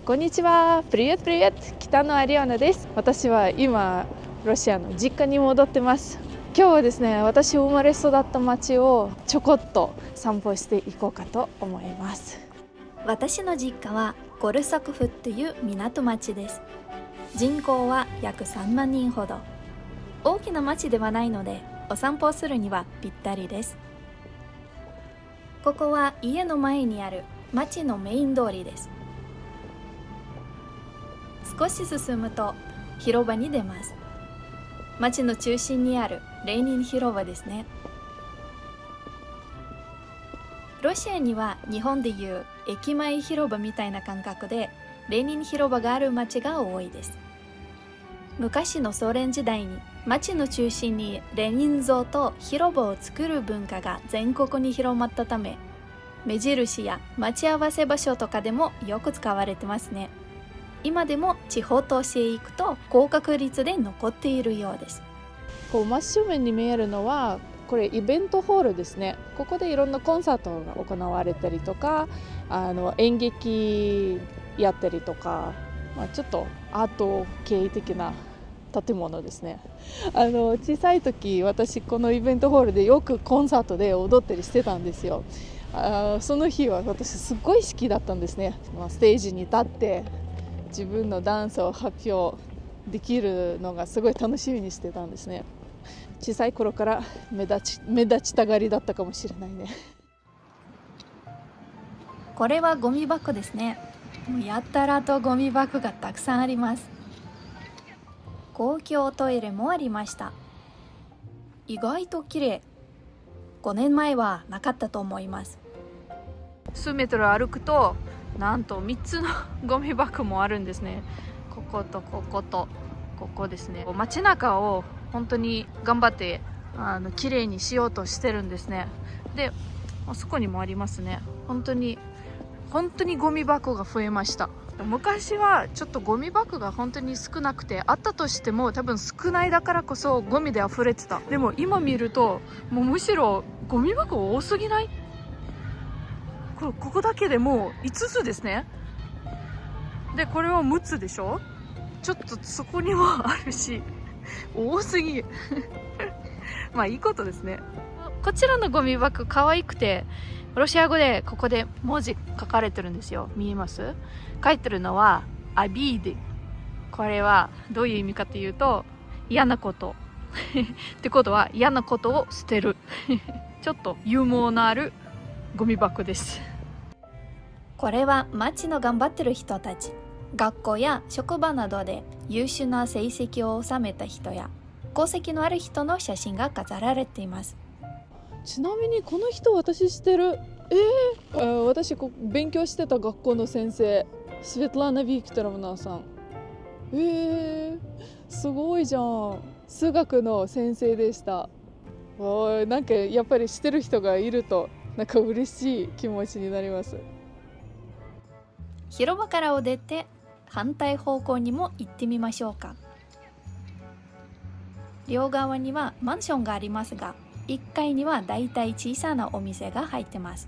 こんにちは。プリエットプリエット、北野アリオナです。私は今ロシアの実家に戻ってます。今日はですね、私生まれ育った町をちょこっと散歩していこうかと思います。私の実家はゴルソクフという港町です。人口は約3万人ほど。大きな町ではないのでお散歩するにはぴったりです。ここは家の前にある町のメイン通りです。少し進むと広場に出ます。町の中心にあるレーニン広場ですね。ロシアには日本でいう駅前広場みたいな感覚でレーニン広場がある町が多いです。昔のソ連時代に町の中心にレーニン像と広場を作る文化が全国に広まったため、目印や待ち合わせ場所とかでもよく使われてますね。今でも地方都市へ行くと高確率で残っているようです。真正面に見えるのはこれイベントホールですね。ここでいろんなコンサートが行われたりとか、演劇やったりとか、ちょっとアート系的な建物ですね。小さい時私このイベントホールでよくコンサートで踊ったりしてたんですよ。その日は私すごい好きだったんですね。ステージに立って自分のダンスを発表できるのがすごい楽しみにしてたんですね。小さい頃から目立ちたがりだったかもしれないね。これはゴミ箱ですね。もうやったらとゴミ箱がたくさんあります。公共トイレもありました。意外と綺麗。5年前はなかったと思います。数メートル歩くとなんと3つのゴミ箱もあるんですね。こことこことここですね。街中を本当に頑張って綺麗にしようとしてるんですね。で、あそこにもありますね。本当にゴミ箱が増えました。昔はちょっとゴミ箱が本当に少なくて、あったとしても多分少ないだからこそゴミで溢れてた。でも今見るともうむしろゴミ箱多すぎない？ここだけでもう5つですね。でこれは6つでしょ。ちょっとそこにもあるし多すぎまあいいことですね。こちらのゴミ箱可愛くて、ロシア語でここで文字書かれてるんですよ。見えます？書いてるのはアビーデ。これはどういう意味かというと嫌なことってことは嫌なことを捨てるちょっとユーモアのあるゴミ箱です。これは町の頑張ってる人たち。学校や職場などで優秀な成績を収めた人や功績のある人の写真が飾られています。ちなみにこの人私知ってる。私勉強してた学校の先生、スヴェトラナ・ヴィクトロヴナさん。すごいじゃん。数学の先生でした。なんかやっぱり知ってる人がいるとなんか嬉しい気持ちになります。広場からを出て反対方向にも行ってみましょうか。両側にはマンションがありますが、1階にはだいたい小さなお店が入ってます。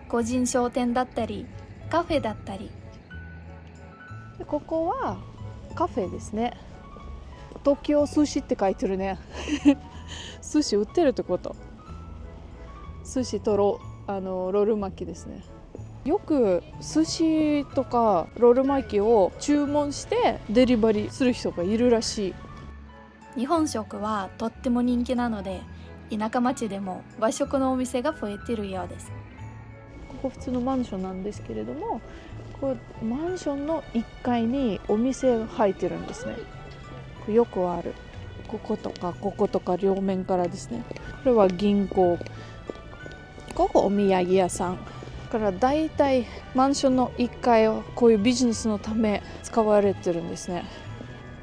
個人商店だったりカフェだったり。ここはカフェですね。東京寿司って書いてるね寿司売ってるってこと。寿司とロール巻きですね。よく寿司とかロール巻きを注文してデリバリーする人がいるらしい。日本食はとっても人気なので、田舎町でも和食のお店が増えているようです。ここ普通のマンションなんですけれども、マンションの1階にお店が入ってるんですね。よくある。こことか両面からですね。これは銀行。ここお土産屋さん。だから大体マンションの1階をこういうビジネスのため使われてるんですね。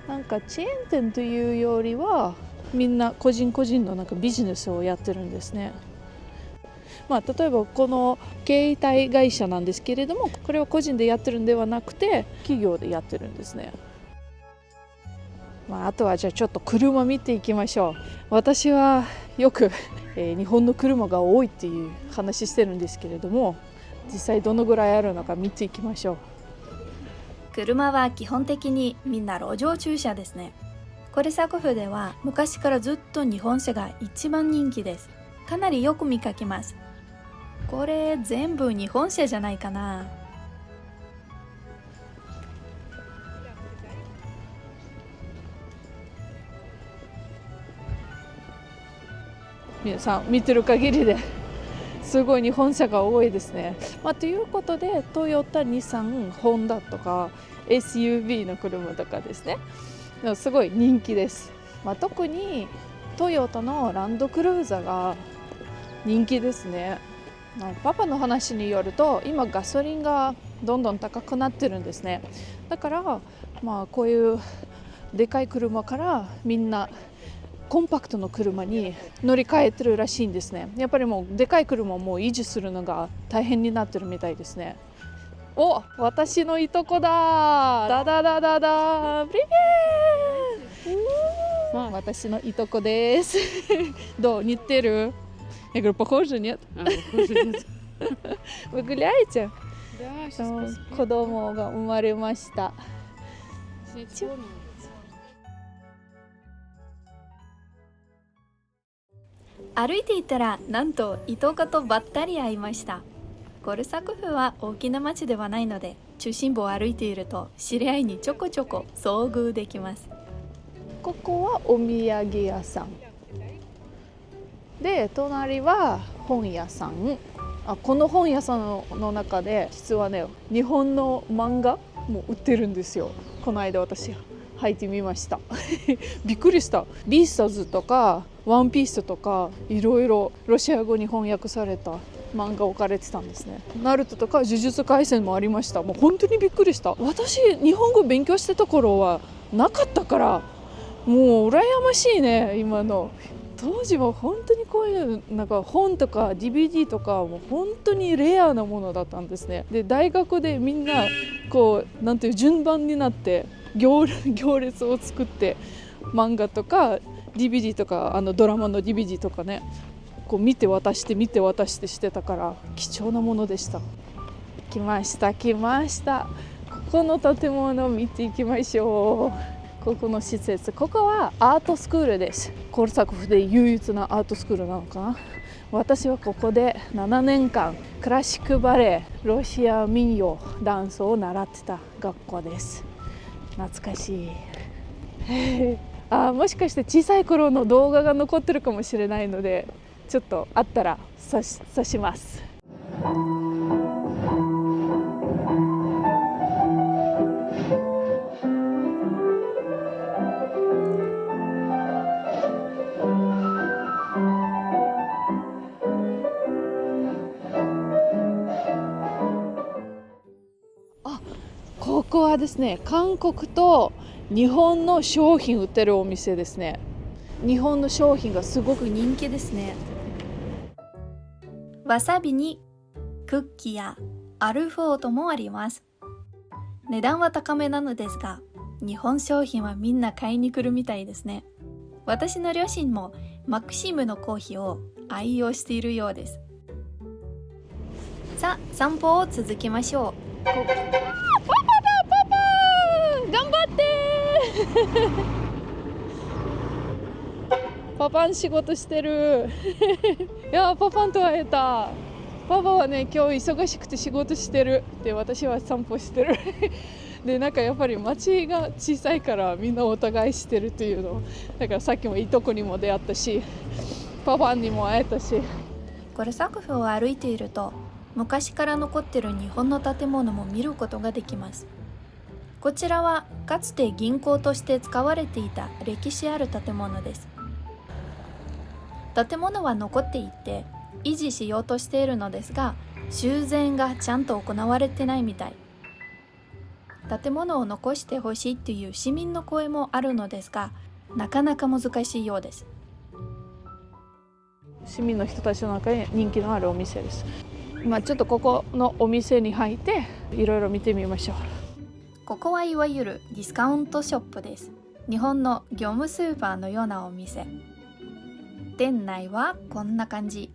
なんかチェーン店というよりはみんな個人のなんかビジネスをやってるんですね。例えばこの携帯会社なんですけれども、これは個人でやってるんではなくて企業でやってるんですね。あとはじゃあちょっと車見ていきましょう。私はよく、日本の車が多いっていう話してるんですけれども、実際どのぐらいあるのか見ていきましょう。車は基本的にみんな路上駐車ですね。コルサコフでは昔からずっと日本車が一番人気です。かなりよく見かけます。これ全部日本車じゃないかな。皆さん見てる限りですごい日本車が多いですね。ということでトヨタ、日産、ホンダとか SUV の車とかですね、すごい人気です。特にトヨタのランドクルーザーが人気ですね。パパの話によると今ガソリンがどんどん高くなってるんですね。だからこういうでかい車からみんなコンパクトの車に乗り換えてるらしいんですね。やっぱりもうでかい車をもう維持するのが大変になってるみたいですね。お、私のいとこだ。ダダダダダ。プリベー。私のいとこです。どう似てる？Я говорю, похоже, нет? Похоже, нет. Вы гуляете? Да, сейчас 子供が生まれました。歩いていたらなんといとことばったり会いました。コルサコフは大きな町ではないので、中心部を歩いていると知り合いにちょこちょこ遭遇できます。ここはお土産屋さんで、隣は本屋さん。この本屋さんの中で実はね、日本の漫画も売ってるんですよ。この間私入ってみましたびっくりした。ビースターズとかワンピースとかいろいろロシア語に翻訳された漫画置かれてたんですね。ナルトとか呪術廻戦もありました。もう本当にびっくりした。私日本語勉強してた頃はなかったから、もう羨ましいね。今の当時は本当にこういうなんか本とか DVD とかもう本当にレアなものだったんですね。で大学でみんなこうなんていう順番になって行列を作って漫画とか DVD とかドラマの DVD とかね、こう見て渡してしてたから貴重なものでした。来ましたここの建物を見ていきましょう。ここの施設、ここはアートスクールです。コルサコフで唯一のアートスクールなのかな。私はここで7年間クラシックバレエ、ロシア民謡、ダンスを習ってた学校です。懐かしいもしかして小さい頃の動画が残ってるかもしれないので、ちょっとあったら刺します。ここはですね、韓国と日本の商品売ってるお店ですね。日本の商品がすごく人気ですね。わさびにクッキーやアルフォートもあります。値段は高めなのですが、日本商品はみんな買いに来るみたいですね。私の両親もマクシムのコーヒーを愛用しているようです。さあ、散歩を続けましょう。パパ頑張ってパパン仕事してるいやパパンと会えた。パパはね今日忙しくて仕事してる。で私は散歩してるでなんかやっぱり町が小さいからみんなお互いしてるっていうのだから、さっきもいとこにも出会ったしパパンにも会えたし。コルサコフを歩いていると昔から残ってる日本の建物も見ることができます。こちらはかつて銀行として使われていた歴史ある建物です。建物は残っていて維持しようとしているのですが、修繕がちゃんと行われてないみたい。建物を残してほしいという市民の声もあるのですが、なかなか難しいようです。市民の人たちの中に人気のあるお店です。ちょっとここのお店に入っていろいろ見てみましょう。ここはいわゆるディスカウントショップです。日本の業務スーパーのようなお店。店内はこんな感じ。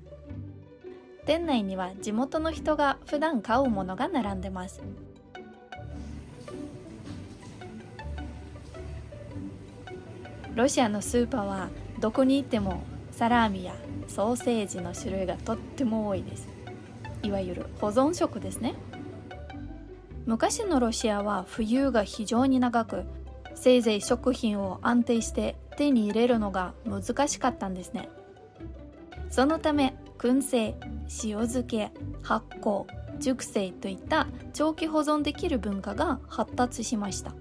店内には地元の人が普段買うものが並んでます。ロシアのスーパーはどこに行ってもサラミやソーセージの種類がとっても多いです。いわゆる保存食ですね。昔のロシアは冬が非常に長く、せいぜい食品を安定して手に入れるのが難しかったんですね。そのため燻製、塩漬け、発酵、熟成といった長期保存できる文化が発達しました。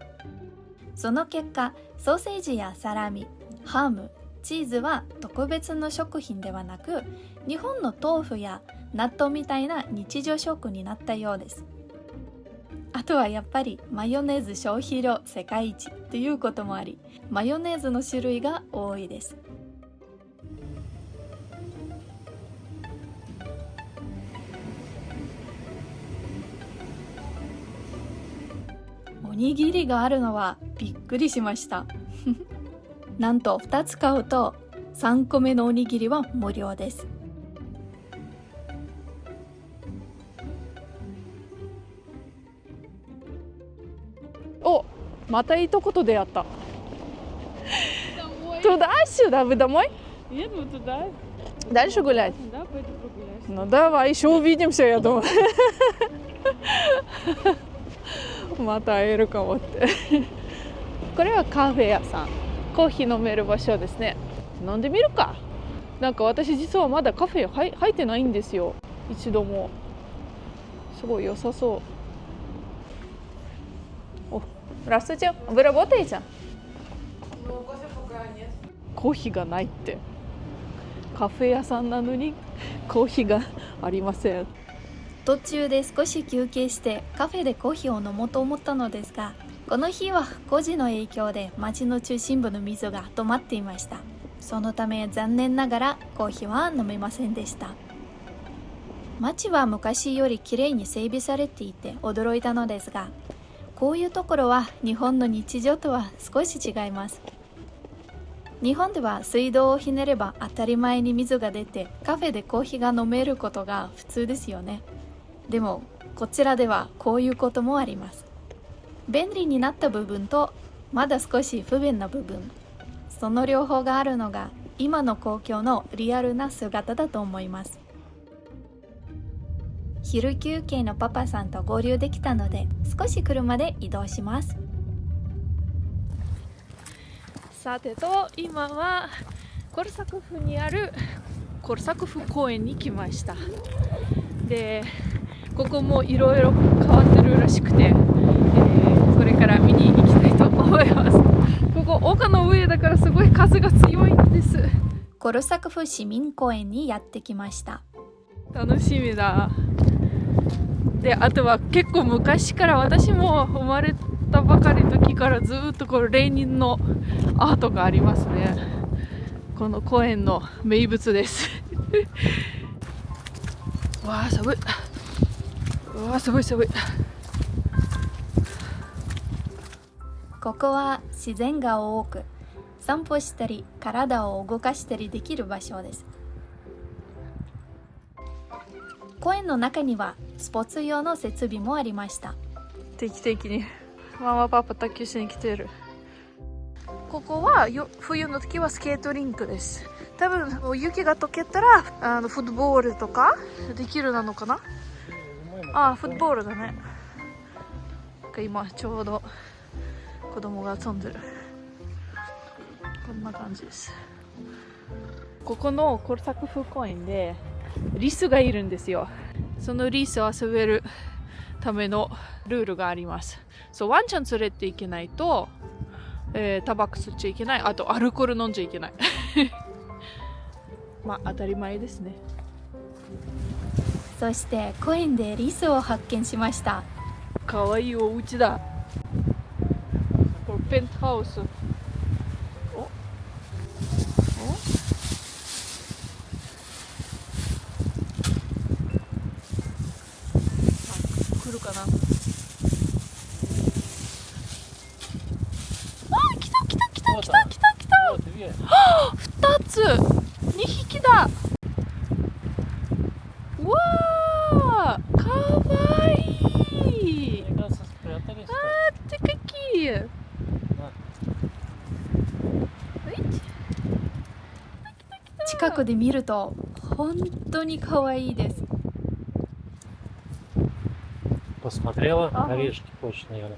その結果、ソーセージやサラミ、ハム、チーズは特別の食品ではなく、日本の豆腐や納豆みたいな日常食になったようです。あとはやっぱりマヨネーズ消費量世界一ということもあり、マヨネーズの種類が多いです。おにぎりがあるのはびっくりしましたなんと2つ買うと3個目のおにぎりは無料です。お、またいいとこと出会った。Туда, сюда, вы домой? Нет, мы туда. Дальше гулять? Да, пойду прогуляюсь. Ну давай, еще увидимся, я думаю. また会えるかもってこれはカフェ屋さん、コーヒー飲める場所ですね。飲んでみるか。なんか私実はまだカフェ入ってないんですよ、一度も。すごい良さそう。お、Здравствуйте, вы работаете? コーヒーがないって。カフェ屋さんなのにコーヒーがありません。途中で少し休憩してカフェでコーヒーを飲もうと思ったのですが、この日は工事の影響で町の中心部の水が止まっていました。そのため残念ながらコーヒーは飲めませんでした。町は昔よりきれいに整備されていて驚いたのですが、こういうところは日本の日常とは少し違います。日本では水道をひねれば当たり前に水が出て、カフェでコーヒーが飲めることが普通ですよね。でもこちらではこういうこともあります。便利になった部分とまだ少し不便な部分、その両方があるのが今の公共のリアルな姿だと思います。昼休憩のパパさんと合流できたので少し車で移動します。さてと、今はコルサコフにあるコルサコフ公園に来ました。で、ここもいろいろ変わってるらしくて、これから見に行きたいと思います。ここ丘の上だからすごい風が強いんです。コルサコフ市民公園にやってきました。楽しみだ。で、あとは結構昔から私も生まれたばかりの時からずっとこのレーニンのアートがありますね。この公園の名物ですわあ寒い。うわすごい寒い。ここは自然が多く、散歩したり体を動かしたりできる場所です。公園の中にはスポーツ用の設備もありました。定期的にママパパ卓球しに来てる。ここは冬の時はスケートリンクです。多分雪が溶けたらフットボールとかできるなのかな。フットボールだね。今ちょうど子供が遊んでる。こんな感じです。ここのコルサコフ公園でリスがいるんですよ。そのリスを遊べるためのルールがあります。そう、ワンちゃん連れていけないと、タバコ吸っちゃいけない。あとアルコール飲んじゃいけないまあ当たり前ですね。そして公園でリスを発見しました。かわいいお家だ。これペントハウス。来るかな。来た来た来た来た来た来た。2つ2匹だ。うわーかわいい。てかき。近くで見ると本当に可愛いです。Посмотрела, орешки хочешь, наверное.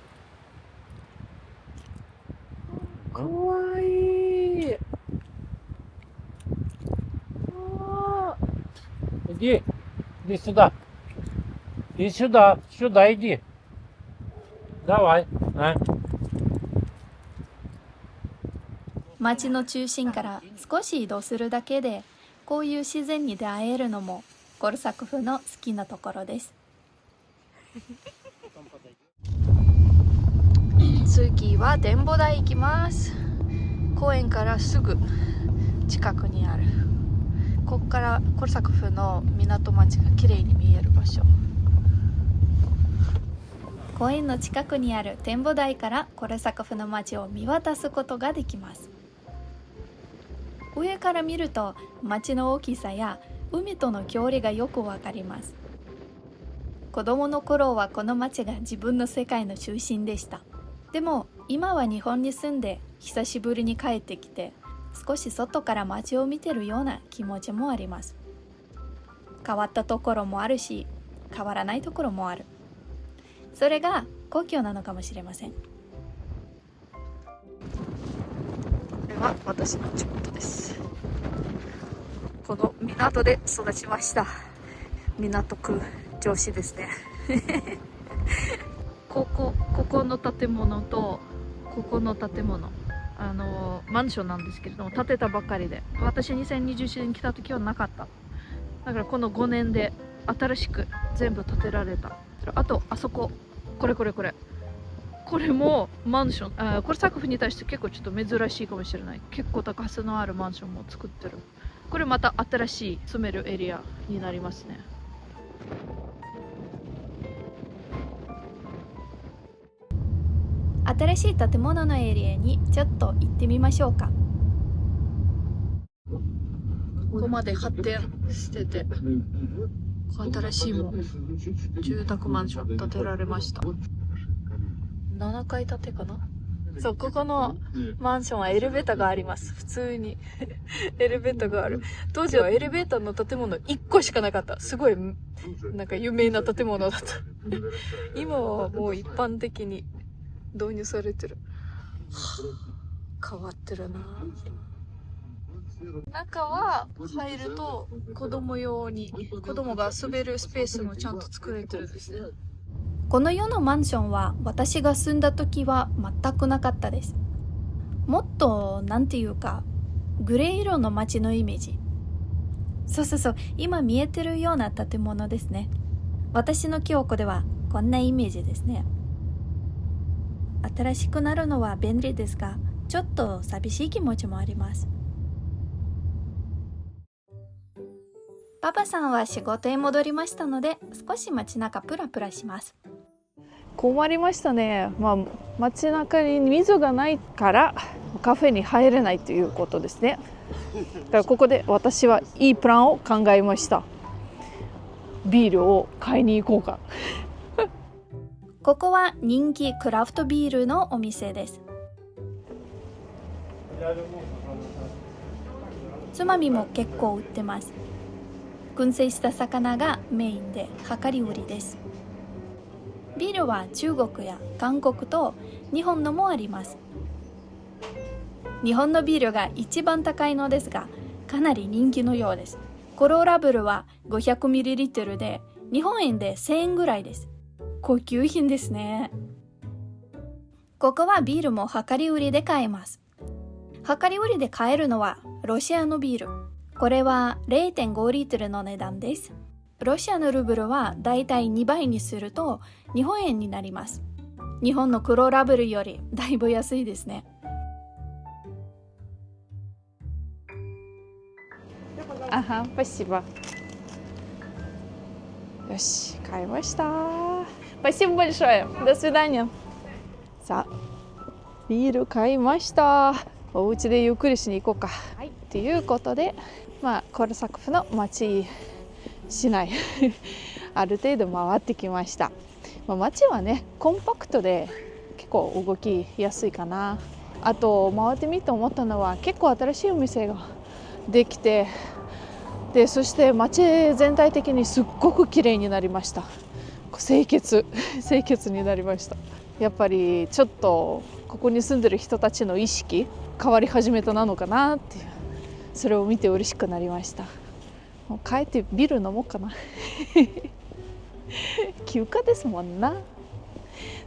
かわいい。Иди сюда. Иди сюда, сюда иди. Давай, а? 街の中心から少し移動するだけでこういう自然に出会えるのもコルサコフの好きなところです。次は展望台行きます。公園からすぐ近くにある。ここからコルサコフの港町が綺麗に見える場所。公園の近くにある展望台からコルサコフの街を見渡すことができます。上から見ると街の大きさや海との距離がよくわかります。子供の頃はこの街が自分の世界の中心でした。でも今は日本に住んで久しぶりに帰ってきて少し外から街を見てるような気持ちもあります。変わったところもあるし変わらないところもある。それが故郷なのかもしれません。これは私の地元です。この港で育ちました。港区女子ですね。ここの建物とここの建物、マンションなんですけれども、建てたばかりで、私2021年来た時はなかった。だからこの5年で新しく全部建てられた。あとあそこ、これもマンション、コルサコフに対して結構ちょっと珍しいかもしれない。結構高さのあるマンションも作ってる。これまた新しい住めるエリアになりますね。新しい建物のエリアにちょっと行ってみましょうか。ここまで発展してて、新しいも住宅マンション建てられました。7階建てかな。そう、ここのマンションはエレベーターがあります。普通にエレベーターがある。当時はエレベーターの建物1個しかなかった。すごいなんか有名な建物だった。今はもう一般的に導入されてる。変わってるな。中は入ると子供用に、子供が遊べるスペースもちゃんと作られてるんですね。この世のマンションは私が住んだ時は全くなかったです。もっとなんていうかグレー色の街のイメージ。そう、今見えてるような建物ですね。私の記憶ではこんなイメージですね。新しくなるのは便利ですが、ちょっと寂しい気持ちもあります。パパさんは仕事へ戻りましたので、少し街中プラプラします。困りましたね。街中に水がないからカフェに入れないということですね。だからここで私はいいプランを考えました。ビールを買いに行こうか。ここは人気クラフトビールのお店です。つまみも結構売ってます。燻製した魚がメインで量り売りです。ビールは中国や韓国と日本のもあります。日本のビールが一番高いのですが、かなり人気のようです。黒ラベルは 500ml で日本円で1000円ぐらいです。高級品ですね。ここはビールも量り売りで買えます。量り売りで買えるのはロシアのビール。これは 0.5 リットルの値段です。ロシアのルーブルはだいたい2倍にすると日本円になります。日本の黒ラベルよりだいぶ安いですね。Ага, спасибо. よし、買いました。Спасибо большое. До свидания. さあ、ビール買いました。お家でゆっくりしに行こうか。はい、ということで、コルサコフの街市内ある程度回ってきました。街はね、コンパクトで結構動きやすいかな。あと回ってみて思ったのは、結構新しいお店ができて、でそして街全体的にすっごく綺麗になりました。清潔になりました。やっぱりちょっとここに住んでる人たちの意識変わり始めたなのかなっていう、それを見て嬉しくなりました。もう帰ってビール飲もうかな休暇ですもんな。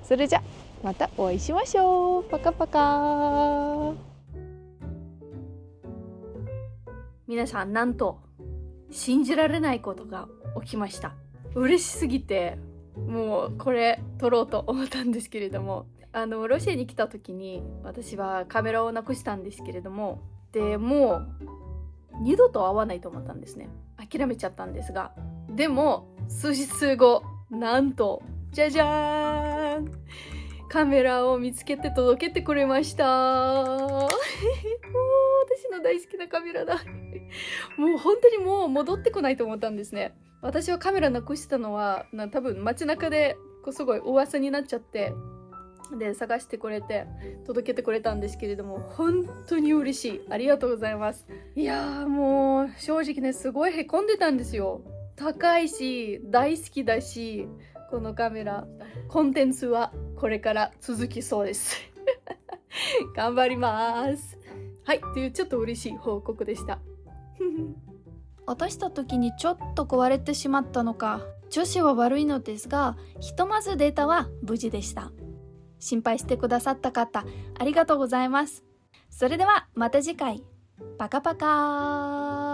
それじゃまたお会いしましょう。パカパカ。皆さん、なんと信じられないことが起きました。嬉しすぎてもうこれ撮ろうと思ったんですけれども、ロシアに来た時に私はカメラをなくしたんですけれども、でもう二度と会わないと思ったんですね。諦めちゃったんですが、でも数日後、なんとじゃじゃーん、カメラを見つけて届けてくれましたもう私の大好きなカメラだもう本当にもう戻ってこないと思ったんですね。私はカメラなくしたのは多分街中ですごい噂になっちゃって、で探してくれて届けてくれたんですけれども、本当に嬉しい。ありがとうございます。いやー、もう正直ね、すごいへこんでたんですよ。高いし大好きだし、このカメラコンテンツはこれから続きそうです頑張ります。はい、というちょっと嬉しい報告でした落とした時にちょっと壊れてしまったのか、調子は悪いのですが、ひとまずデータは無事でした。心配してくださった方、ありがとうございます。それではまた次回。パカパカー。